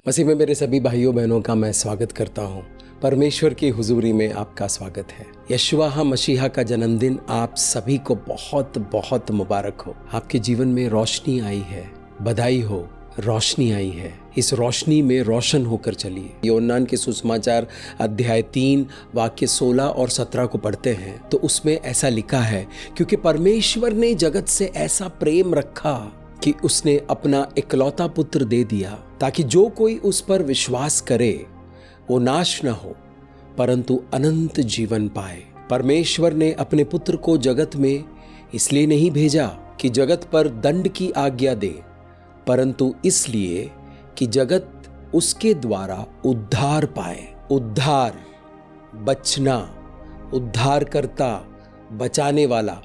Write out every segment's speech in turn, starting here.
मसीह में मेरे सभी भाइयों बहनों का मैं स्वागत करता हूँ। परमेश्वर की हुजूरी में आपका स्वागत है। यशुआ मसीहा का जन्मदिन आप सभी को बहुत बहुत मुबारक हो। आपके जीवन में रोशनी आई है, बधाई हो, रोशनी आई है। इस रोशनी में रोशन होकर चलिए। यूहन्ना के सुसमाचार अध्याय 3 वाक्य 16 और 17 को पढ़ते हैं तो उसमें ऐसा लिखा है, क्योंकि परमेश्वर ने जगत से ऐसा प्रेम रखा कि उसने अपना इकलौता पुत्र दे दिया, ताकि जो कोई उस पर विश्वास करे वो नाश न हो परंतु अनंत जीवन पाए। परमेश्वर ने अपने पुत्र को जगत में इसलिए नहीं भेजा कि जगत पर दंड की आज्ञा दे, परंतु इसलिए कि जगत उसके द्वारा उद्धार पाए। उद्धार, बचना, उद्धारकर्ता, बचाने वाला,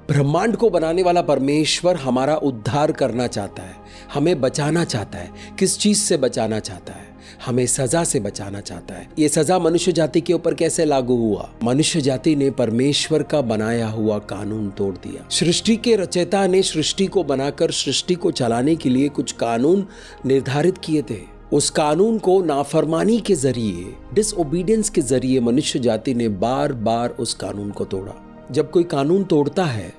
ब्रह्मांड को बनाने वाला परमेश्वर हमारा उद्धार करना चाहता है, हमें बचाना चाहता है। किस चीज से बचाना चाहता है? हमें सजा से बचाना चाहता है। ये सजा मनुष्य जाति के ऊपर कैसे लागू हुआ? मनुष्य जाति ने परमेश्वर का बनाया हुआ कानून तोड़ दिया। सृष्टि के रचयिता ने सृष्टि को बनाकर सृष्टि को चलाने के लिए कुछ कानून निर्धारित किए थे। उस कानून को नाफरमानी के जरिए, डिसओबीडियंस के जरिए मनुष्य जाति ने बार बार उस कानून को तोड़ा। जब कोई कानून तोड़ता है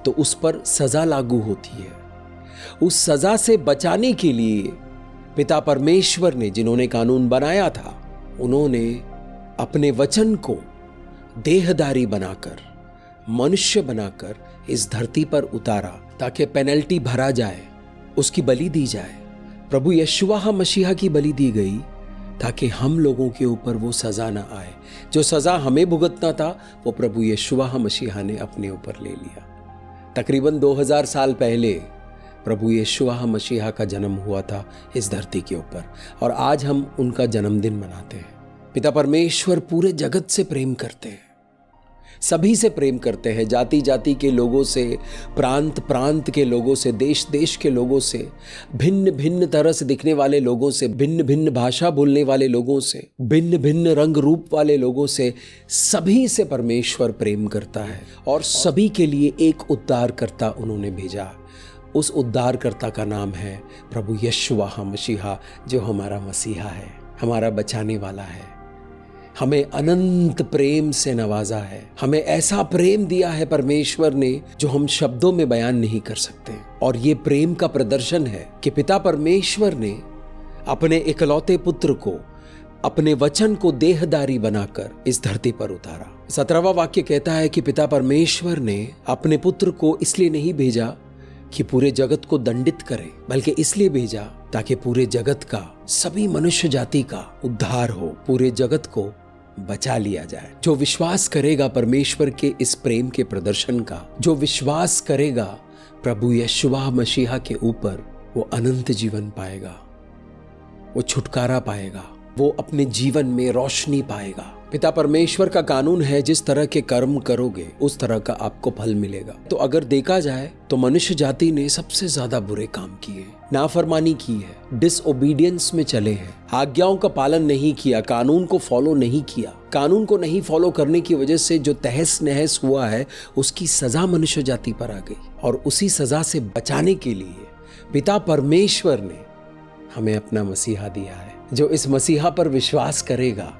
तो उस पर सजा लागू होती है। उस सजा से बचाने के लिए पिता परमेश्वर ने, जिन्होंने कानून बनाया था, उन्होंने अपने वचन को देहधारी बनाकर, मनुष्य बनाकर इस धरती पर उतारा, ताकि पेनल्टी भरा जाए, उसकी बलि दी जाए। प्रभु यशुआ मसीहा की बलि दी गई ताकि हम लोगों के ऊपर वो सजा ना आए। जो सजा हमें भुगतना था वो प्रभु यशुआ मसीहा ने अपने ऊपर ले लिया। तकरीबन 2000 साल पहले प्रभु यशुआ मसीहा का जन्म हुआ था इस धरती के ऊपर, और आज हम उनका जन्मदिन मनाते हैं। पिता परमेश्वर पूरे जगत से प्रेम करते हैं, सभी से प्रेम करते हैं, जाति जाति के लोगों से, प्रांत प्रांत के लोगों से, देश देश के लोगों से, भिन्न भिन्न तरह से दिखने वाले लोगों से, भिन्न भिन्न भाषा बोलने वाले लोगों से, भिन्न भिन्न रंग रूप वाले लोगों से, सभी से परमेश्वर प्रेम करता है और सभी के लिए एक उद्धारकर्ता उन्होंने भेजा। उस उद्धारकर्ता का नाम है प्रभु यशुआ मसीहा, जो हमारा मसीहा है, हमारा बचाने वाला है। हमें अनंत प्रेम से नवाजा है। हमें ऐसा प्रेम दिया है परमेश्वर ने जो हम शब्दों में बयान नहीं कर सकते। और ये प्रेम का प्रदर्शन है कि पिता परमेश्वर ने अपने इकलौते पुत्र को, अपने वचन को देहधारी बनाकर इस धरती पर उतारा। 17वां वाक्य कहता है कि पिता परमेश्वर ने अपने पुत्र को इसलिए नहीं भेजा कि पूरे जगत को दंडित करे, बल्कि इसलिए भेजा ताकि पूरे जगत का, सभी मनुष्य जाति का उद्धार हो, पूरे जगत को बचा लिया जाए। जो विश्वास करेगा परमेश्वर के इस प्रेम के प्रदर्शन का, जो विश्वास करेगा प्रभु यशुआ मसीहा के ऊपर, वो अनंत जीवन पाएगा, वो छुटकारा पाएगा, वो अपने जीवन में रोशनी पाएगा। पिता परमेश्वर का कानून है, जिस तरह के कर्म करोगे उस तरह का आपको फल मिलेगा। तो अगर देखा जाए तो मनुष्य जाति ने सबसे ज्यादा बुरे काम किए, नाफरमानी की है, डिसओबीडियंस में चले हैं, आज्ञाओं का पालन नहीं किया, कानून को फॉलो नहीं किया। कानून को नहीं फॉलो करने की वजह से जो तहस नहस हुआ है, उसकी सजा मनुष्य जाति पर आ गई। और उसी सजा से बचाने के लिए पिता परमेश्वर ने हमें अपना मसीहा दिया है। जो इस मसीहा पर विश्वास करेगा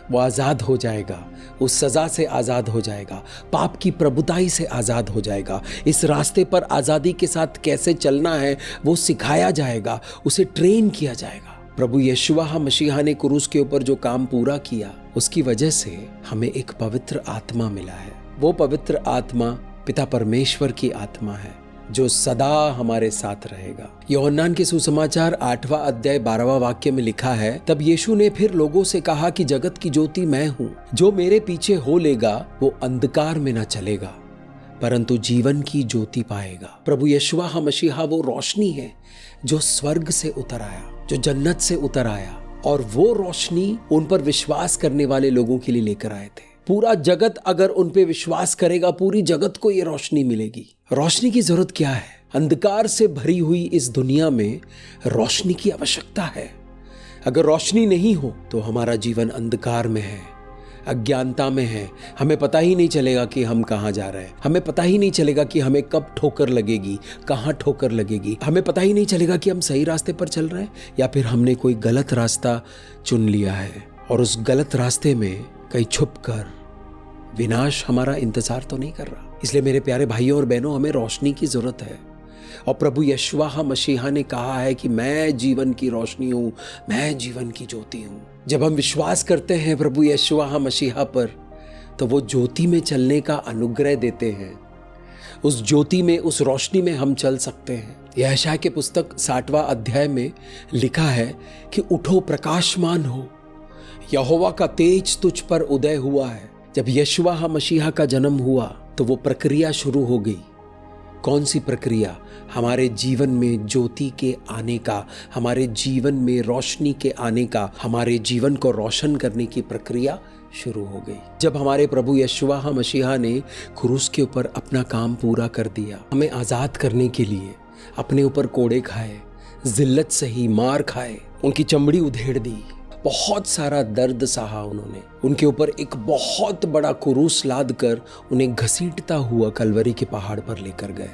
वो आज़ाद हो जाएगा, उस सज़ा से आज़ाद हो जाएगा, पाप की प्रभुताई से आज़ाद हो जाएगा। इस रास्ते पर आज़ादी के साथ कैसे चलना है वो सिखाया जाएगा, उसे ट्रेन किया जाएगा। प्रभु यशुआ मसीहा ने क्रूस के ऊपर जो काम पूरा किया, उसकी वजह से हमें एक पवित्र आत्मा मिला है। वो पवित्र आत्मा पिता परमेश्वर की आत्मा है, जो सदा हमारे साथ रहेगा। यूहन्ना के सुसमाचार 8वां अध्याय 12वां वाक्य में लिखा है, तब यीशु ने फिर लोगों से कहा कि जगत की ज्योति मैं हूँ, जो मेरे पीछे हो लेगा वो अंधकार में न चलेगा परंतु जीवन की ज्योति पाएगा। प्रभु यशुआ मसीहा वो रोशनी है जो स्वर्ग से उतर आया, जो जन्नत से उतर आया, और वो रोशनी उन पर विश्वास करने वाले लोगों के लिए लेकर आए थे। पूरा जगत अगर उन पे विश्वास करेगा, पूरी जगत को ये रोशनी मिलेगी। रोशनी की जरूरत क्या है? अंधकार से भरी हुई इस दुनिया में रोशनी की आवश्यकता है। अगर रोशनी नहीं हो तो हमारा जीवन अंधकार में है, अज्ञानता में हैं, हमें पता ही नहीं चलेगा कि हम कहाँ जा रहे हैं, हमें पता ही नहीं चलेगा कि हमें कब ठोकर लगेगी, कहाँ ठोकर लगेगी, हमें पता ही नहीं चलेगा कि हम सही रास्ते पर चल रहे हैं या फिर हमने कोई गलत रास्ता चुन लिया है और उस गलत रास्ते में कहीं छुप कर विनाश हमारा इंतजार तो नहीं कर रहा। इसलिए मेरे प्यारे भाइयों और बहनों, हमें रोशनी की जरूरत है। और प्रभु यशुआ मसीहा ने कहा है कि मैं जीवन की रोशनी हूं, मैं जीवन की ज्योति हूं। जब हम विश्वास करते हैं प्रभु यशुआ मसीहा पर, तो वो ज्योति में चलने का अनुग्रह देते हैं। उस ज्योति में, उस रोशनी में हम चल सकते हैं। यशायाह के पुस्तक 60वां अध्याय में लिखा है कि उठो, प्रकाशमान हो, यहोवा का तेज तुझ पर उदय हुआ है। जब यशुआ मसीहा का जन्म हुआ तो वो प्रक्रिया शुरू हो गई। कौन सी प्रक्रिया? हमारे जीवन में ज्योति के आने का, हमारे जीवन में रोशनी के आने का, हमारे जीवन को रोशन करने की प्रक्रिया शुरू हो गई। जब हमारे प्रभु यशुआ मसीहा ने क्रूस के ऊपर अपना काम पूरा कर दिया, हमें आजाद करने के लिए अपने ऊपर कोड़े खाए, जिल्लत सही, मार खाए, उनकी चमड़ी उधेड़ दी, बहुत सारा दर्द सहा उन्होंने, उनके ऊपर एक बहुत बड़ा क्रूस लाद कर उन्हें घसीटता हुआ कलवरी के पहाड़ पर लेकर गए।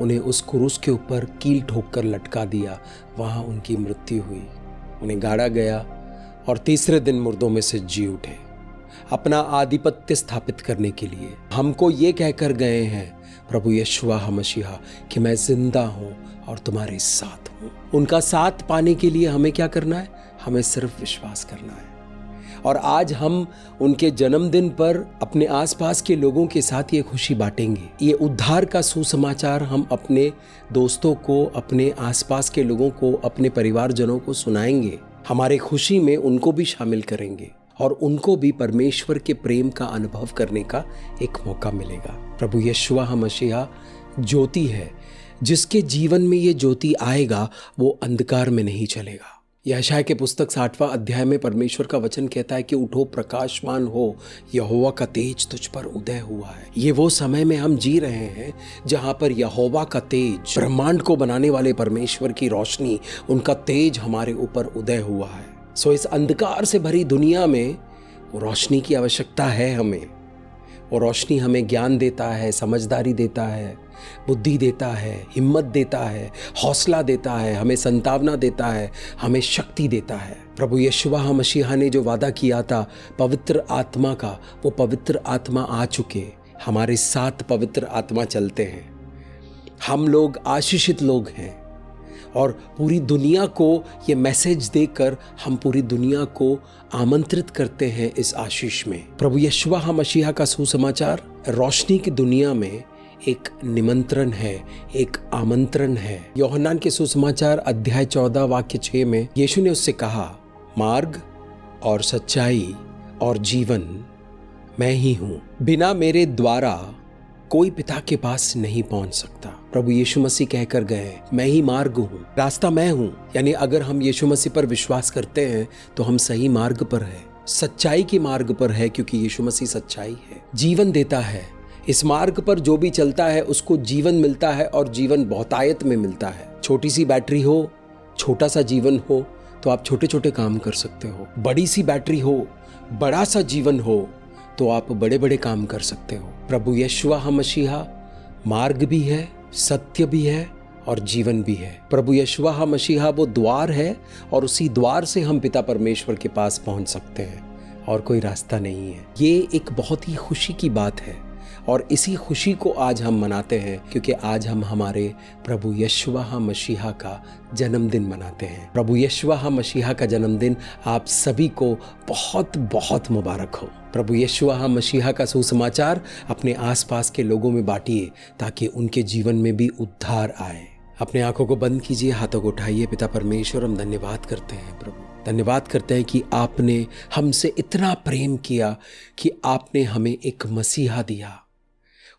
उन्हें उस क्रूस के ऊपर कील ठोक कर लटका दिया, वहां उनकी मृत्यु हुई। उन्हें गाड़ा गया और तीसरे दिन मुर्दों में से जी उठे, अपना आधिपत्य स्थापित करने के लिए। हमको ये कहकर गए हैं प्रभु यशुआ मसीहा कि मैं जिंदा हूं और तुम्हारे साथ हूं। उनका साथ पाने के लिए हमें क्या करना है? हमें सिर्फ विश्वास करना है। और आज हम उनके जन्मदिन पर अपने आसपास के लोगों के साथ ये खुशी बांटेंगे। ये उद्धार का सुसमाचार हम अपने दोस्तों को, अपने आसपास के लोगों को, अपने परिवारजनों को सुनाएंगे। हमारे खुशी में उनको भी शामिल करेंगे और उनको भी परमेश्वर के प्रेम का अनुभव करने का एक मौका मिलेगा। प्रभु यशुआ मसीहा ज्योति है। जिसके जीवन में ये ज्योति आएगा वो अंधकार में नहीं चलेगा। यशायाह के पुस्तक 60वां अध्याय में परमेश्वर का वचन कहता है कि उठो, प्रकाशमान हो, यहोवा का तेज तुझ पर उदय हुआ है। ये वो समय में हम जी रहे हैं जहां पर यहोवा का तेज, ब्रह्मांड को बनाने वाले परमेश्वर की रोशनी, उनका तेज हमारे ऊपर उदय हुआ है। सो इस अंधकार से भरी दुनिया में वो रोशनी की आवश्यकता है हमें। वो रोशनी हमें ज्ञान देता है, समझदारी देता है, बुद्धि देता है, हिम्मत देता है, हौसला देता है, हमें संतावना देता है, हमें शक्ति देता है। प्रभु यशुआ मसीहा ने जो वादा किया था पवित्र आत्मा का, वो पवित्र आत्मा आ चुके। हमारे साथ पवित्र आत्मा चलते हैं। हम लोग आशीषित लोग हैं और पूरी दुनिया को ये मैसेज देकर हम पूरी दुनिया को आमंत्रित करते हैं इस आशीष में। प्रभु यशुआ मसीहा का सुसमाचार रोशनी की दुनिया में एक निमंत्रण है, एक आमंत्रण है। यूहन्ना के सुसमाचार अध्याय 14 वाक्य 6 में यीशु ने उससे कहा, मार्ग और सच्चाई और जीवन मैं ही हूं। बिना मेरे द्वारा कोई पिता के पास नहीं पहुंच सकता। प्रभु यीशु मसीह कहकर गए, मैं ही मार्ग हूं, रास्ता मैं हूं। यानी अगर हम यीशु मसीह पर विश्वास करते हैं तो हम सही मार्ग पर हैं, सच्चाई के मार्ग पर है, क्योंकि यीशु मसीह सच्चाई है, जीवन देता है। इस मार्ग पर जो भी चलता है उसको जीवन मिलता है और जीवन बहुतायत में मिलता है। छोटी सी बैटरी हो, छोटा सा जीवन हो तो आप छोटे छोटे काम कर सकते हो। बड़ी सी बैटरी हो, बड़ा सा जीवन हो तो आप बड़े बड़े काम कर सकते हो। प्रभु यशुआ मसीहा मार्ग भी है, सत्य भी है और जीवन भी है। प्रभु यशुआ मसीहा वो द्वार है और उसी द्वार से हम पिता परमेश्वर के पास पहुंच सकते हैं और कोई रास्ता नहीं है। ये एक बहुत ही खुशी की बात है और इसी खुशी को आज हम मनाते हैं क्योंकि आज हम हमारे प्रभु यशुआ मसीहा का जन्मदिन मनाते हैं। प्रभु यशुआ मसीहा का जन्मदिन आप सभी को बहुत बहुत मुबारक हो। प्रभु यशुआ मसीहा का सुसमाचार अपने आसपास के लोगों में बांटिए ताकि उनके जीवन में भी उद्धार आए। अपने आंखों को बंद कीजिए, हाथों को उठाइए। पिता परमेश्वर, हम धन्यवाद करते हैं प्रभु, धन्यवाद करते हैं कि आपने हमसे इतना प्रेम किया कि आपने हमें एक मसीहा दिया।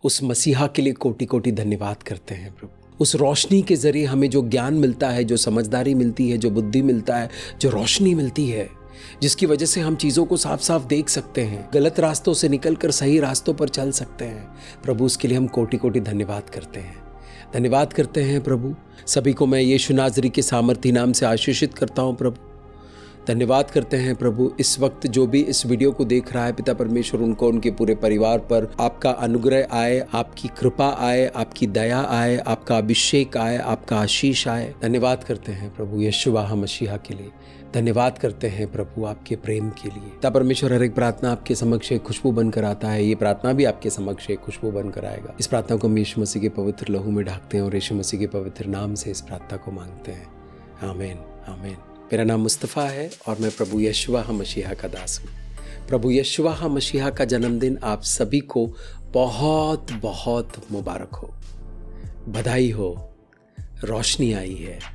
उस मसीहा के लिए कोटि कोटि धन्यवाद करते हैं प्रभु। उस रोशनी के जरिए हमें जो ज्ञान मिलता है, जो समझदारी मिलती है, जो बुद्धि मिलता है, जो रोशनी मिलती है, जिसकी वजह से हम चीज़ों को साफ साफ देख सकते हैं, गलत रास्तों से निकलकर सही रास्तों पर चल सकते हैं। प्रभु उसके लिए हम कोटि कोटि धन्यवाद करते हैं। धन्यवाद करते हैं प्रभु। सभी को मैं यीशु नाज़री के सामर्थी नाम से आशीषित करता हूँ प्रभु। धन्यवाद करते हैं प्रभु, इस वक्त जो भी इस वीडियो को देख रहा है पिता परमेश्वर, उनको उनके पूरे परिवार पर आपका अनुग्रह आए, आपकी कृपा आए, आपकी दया आए, आपका अभिषेक आए, आपका आशीष आए। धन्यवाद करते हैं प्रभु यशुआ मसीहा के लिए। धन्यवाद करते हैं प्रभु आपके प्रेम के लिए। पिता परमेश्वर, हर एक प्रार्थना आपके समक्ष एक खुशबू बनकर आता है, ये प्रार्थना भी आपके समक्ष एक खुशबू बनकर आएगा। इस प्रार्थना को हम यीशु मसीह के पवित्र लहू में ढाकते हैं और यीशु मसीह के पवित्र नाम से इस प्रार्थना को मांगते हैं। आमीन, आमीन। मेरा नाम मुस्तफ़ा है और मैं प्रभु यशुआ मसीहा का दास हूँ। प्रभु यशुआ मसीहा का जन्मदिन आप सभी को बहुत बहुत मुबारक हो। बधाई हो, रोशनी आई है।